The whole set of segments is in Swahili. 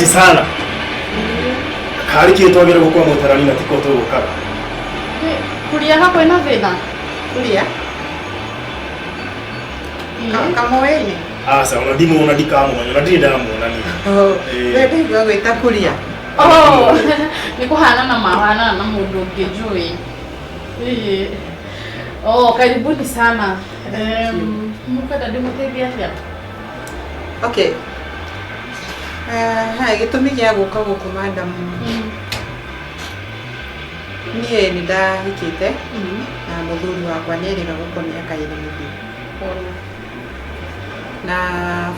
Asanti sana. Kari kitwagire gukwa mutarani na tiko tugukaga. Kuria hako ina thina. Kuria. Kama wewe. Asa unadimu unadikamu na ndidamu nani. Wewe ndio gwita kuria. Niko hana na mahana na mundu ngejui. Karibuni sana. Mukada ndimutethia atia. Okay. Gitumi gia guka guku madam. Niĩ nĩ ndahikĩte na mũthuri wakwa nĩ erĩga gũkũ mĩaka 2 mĩthiru. Na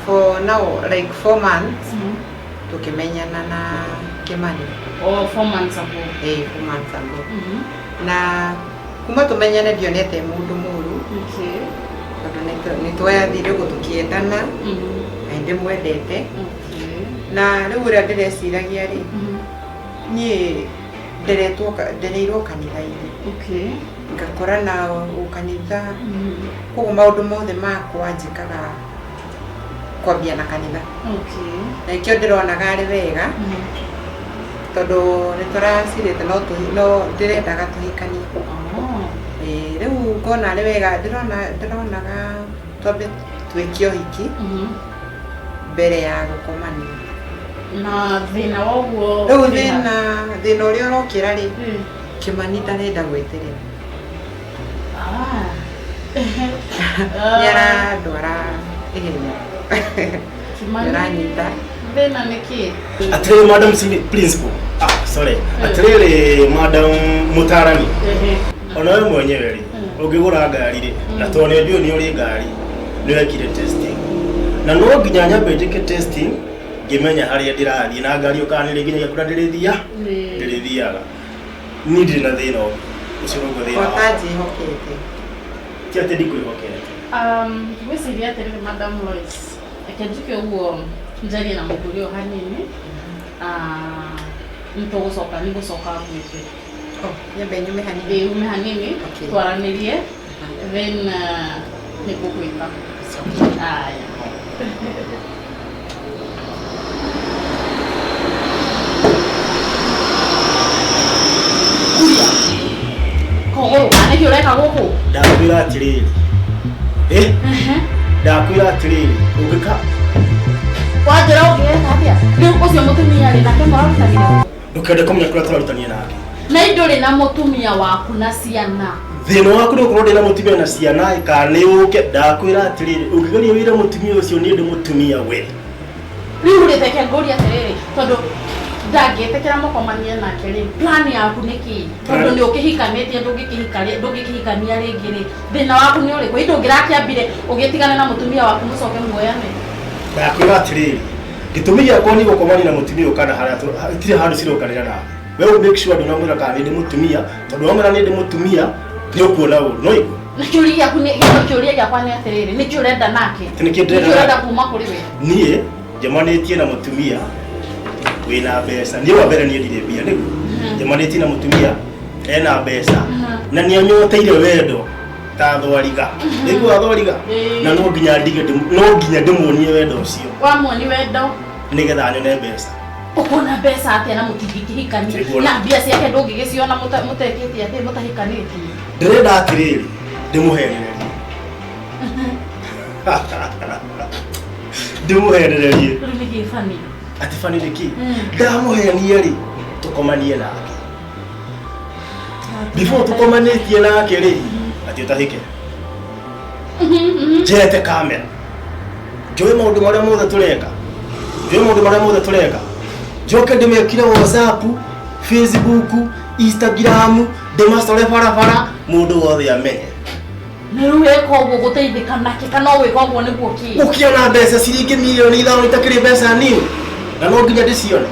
for now like 4 months tukimenyana na Kimani. 4 months ago. 4 months ago. Na kuma tumenyane ndionete mũndũ mũru. Okay. Tondũ nĩ twathire ũguo tũkĩendana. Na ndĩmwendete. Na rĩu ũrĩa ndĩreciragia rĩ niĩ ndereirwo kanitha-inĩ. Okay. Ngakora na kanitha koguo maũndũ mothe makwa njĩkaga kwambia na kanitha. Okay. Na ikĩo ndĩronaga arĩ wega tondũ nĩ tũracirĩte no ndĩrendaga tũhikanie. Rĩu ngona arĩ wega ndĩronaga twambe twĩkie ũhiki mbere ya gũkomania. Na thina woguo rĩu thina ũrĩa ũrokĩra rĩ Kimani ndarenda gwĩtĩrĩra. Nĩarandwara ihenya. Nĩaranyita. Thina nĩkĩ? Atĩrĩrĩ madam principal. Sorry. Atĩrĩrĩ madam mutarani. Ona wewe mwenyewe rĩ ũngĩgũra ngari rĩ na tondũ nĩ ũnjũĩ nĩ ũrĩ ngari nĩ wekire testing. Na no nginya nyambe njĩke testing ngĩmenya harĩa ndĩrathiĩ na ngari ũkanĩrĩ nginya kũrĩa ndĩrĩthiaga. Niĩ ndirĩ na thĩna ũcio nĩguo thĩna wakwa. Watanjĩhokete. Ti atĩ ndikwĩhokete. Gwĩciria atĩrĩrĩ Madam Lois, reke njuke ũguo njarie na mũthuri ũyũ hanini. Nĩtũgũcoka gwĩtũ. Nyambe nyume hanini. Ume hanini twaranĩrie then nĩngũkwĩta. Aya. Nĩkĩ ũreka gũkũ? Ndakwĩra atĩrĩrĩ. Ndakwĩra atĩrĩrĩ ũngĩka wanjĩra ũngĩka atĩa? Rĩu ũcio mũtumia rĩ nake mũrarutanĩria? Ndũkende kũmenya kũrĩa tũrarutania nake. Na ndũrĩ na mũtumia waku na ciana. Thĩna waku nĩ ũkorwo ndĩna mũtumia na ciana kana nĩ ũke. Ndakwĩra atĩrĩrĩ ũngĩgeria wĩra mũtumia ũcio nĩ ndĩ mũtumia we. Rĩu reke ngũrie atĩrĩrĩ tondũ ndangĩtĩkĩra mũkomanie nake rĩ plan yaku nĩ kĩĩ? Tondũ nĩ ũkĩhikanĩtie ndũngĩkĩhikania rĩngĩ rĩ thĩna waku nĩ ũrĩkũ? Indo ngĩrakĩambire ũgĩtigana na mũtumia waku mũcoke muoyane. Ndakwĩra atĩrĩrĩ gĩtũmi gĩakwa nĩ gũkomania na mũtumia ũkana harĩa itirĩ handũ cirokanĩra nawe. Wewe make sure ndũnamwĩra kana nĩ ndĩ mũtumia tondũ wamwĩra nĩ ndĩ mũtumia nĩ ũkuona ũũ no igua. Kĩũria gĩakwa nĩ atĩrĩrĩ nĩkĩ ũrenda nake? Nĩkĩ ũrenda kuma kũrĩ we? Niĩ njemanĩtie na mũtumia wĩna mbeca. Niĩ wa mbere niĩ ndirĩ mbia nĩguo. Njemanĩtie na mũtumia ena mbeca na nĩ anyoteire wendo ta thwariga. Nĩguo thwariga na no nginya ndĩmuonie wendo ũcio. Wamuoni wendo nĩgetha nyone mbeca. Ũkona mbeca atĩa na mũtingĩkĩhikania na mbia ciake ndũngĩgĩciona mũtekĩtie atĩ mũtahikanĩtie? Ndĩrenda atĩrĩrĩ ndĩmũherererie. Ndĩmũherererie. Rĩu nĩkĩ bani? Ati bani nĩkĩ? Ndamũhenia rĩ tũkomanie nake. Before tũkomanĩtie nake rĩ atĩ ũtahike. Njete kamera. Njũĩ maũndũ marĩa mothe tũreka. Njoke ndĩmekire WhatsApp, Facebook, Instagram, ndĩmacore barabara mũndũ wothe amenye. Rĩu wĩka ũguo gũteithĩka nake kana wĩka ũguo nĩguo kĩ? Ũkĩona mbeca ciringi mirioni 5 itakĩrĩ mbeca nini na no nginya ndĩcione.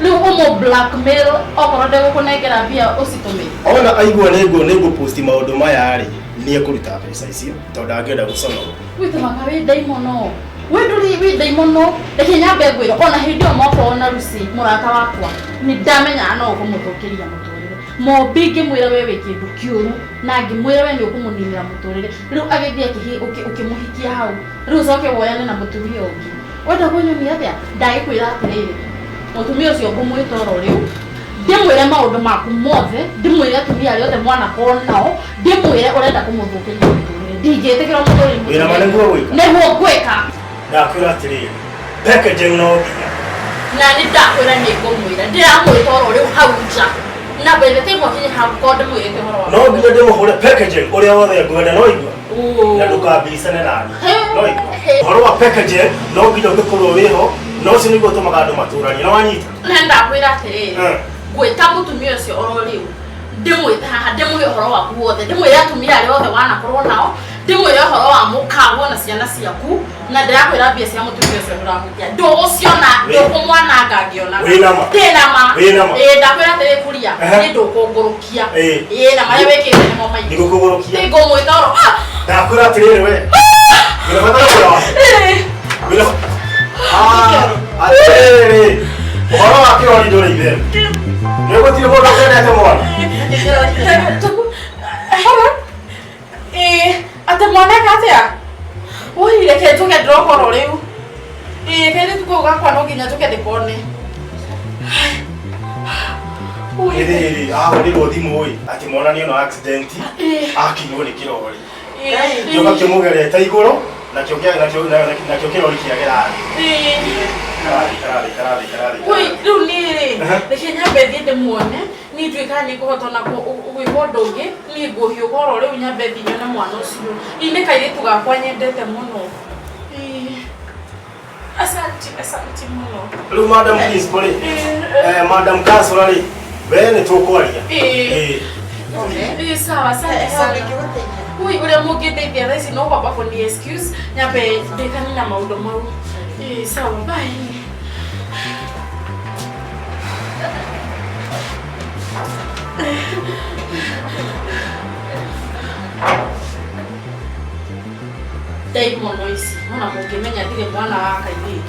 Rĩu ũmũ blackmail okorwo ndegũkũnengera mbia ũcitũmĩre. Ona aigua nĩngũ post maũndũ maya rĩ nĩ ekũruta mbeca icio tondũ angĩenda gũcona. Wĩtũmaga wĩ ndaimono. Wĩ ndaimono reke nyambe ngwĩra ona hĩndĩ ĩyo moko na Lucy mũrata wakwa nĩ ndamenya no ũkũmũthũkĩria mũtũrĩre. Mombi ngĩmwĩra we wĩ kĩndũ kĩũru na ngĩmwĩra we nĩ ũkũmũninĩra mũtũrĩre. Rĩu agĩthiĩ ũkĩmũhikia hau. Rĩu ũcoke woyane na mũtumia ũngĩ. Wenda kũnyonia atĩa? Ndagĩkwĩra atĩrĩrĩ mutumia ucio ngumwita oro riu ndimwire maundu maku mothe ndimwire atumia riothe mwana konao ndimwire urenda kumuthukiria muturire ndingitikira muturire wira manenguo gwika neguo gwika ndakwira atiriri packaging no na ni ndakwira ni ngumwira ndiramwita oro riu hau nja na bebe timo kinyi hakonde mwirite horo no nginya ndimuhure packaging uria wothe ngwenda no igwa na ndukambicane nani no igwa horo wa packaging no nginya ngikorwo wiho no sinigwo tumaga andu maturani no wanyita na ndakwira atiriri gwita mutumia ucio oro riu ndimwita haha ndimuhe horo waku wothe ndimwire atumia ari othe wanakorwo nao ndimwire horo wa mukago na ciana ciaku na ndirakwira mbia cia mutumia ucio ndurahutia ndu ucio na ndukumwananga ngiona ndinama ndakwira atiri kuria ni ndukungurukia na maria wikite nimo maingi nigukugurukia ngumwita oro ndakwira atiriri we ngirabatara kura ngirabatara atiriri horo wa kirori nduri ithe Nego tiro bodo kene mwana. Ate mwana katia. Oi reke tuke drokoro riu. Kene tukoga kwa no ginya tuke dikone. Oi iri uri thimu oi ati mwana ni no accident akinyo ni kirori. Yoga kimugereta iguru na kiokia kirori kiagera. Karari. Oi riu niri rekenya bethi ndimuone ni twikane kuhotona gwikwa ndungi ni nguhio goro riu nya bethi nyone mwana ucio ine kaire tugakwa nyendete muno asante muno riu madam principal madam councilor bene tukwaria sawa asante ui ule mugedeithia thaisi no kwamba kuni excuse nyabe ndikani na maundu mau sawa bye Dai mono ici ona mungimenya ndire mwana wa kaithiri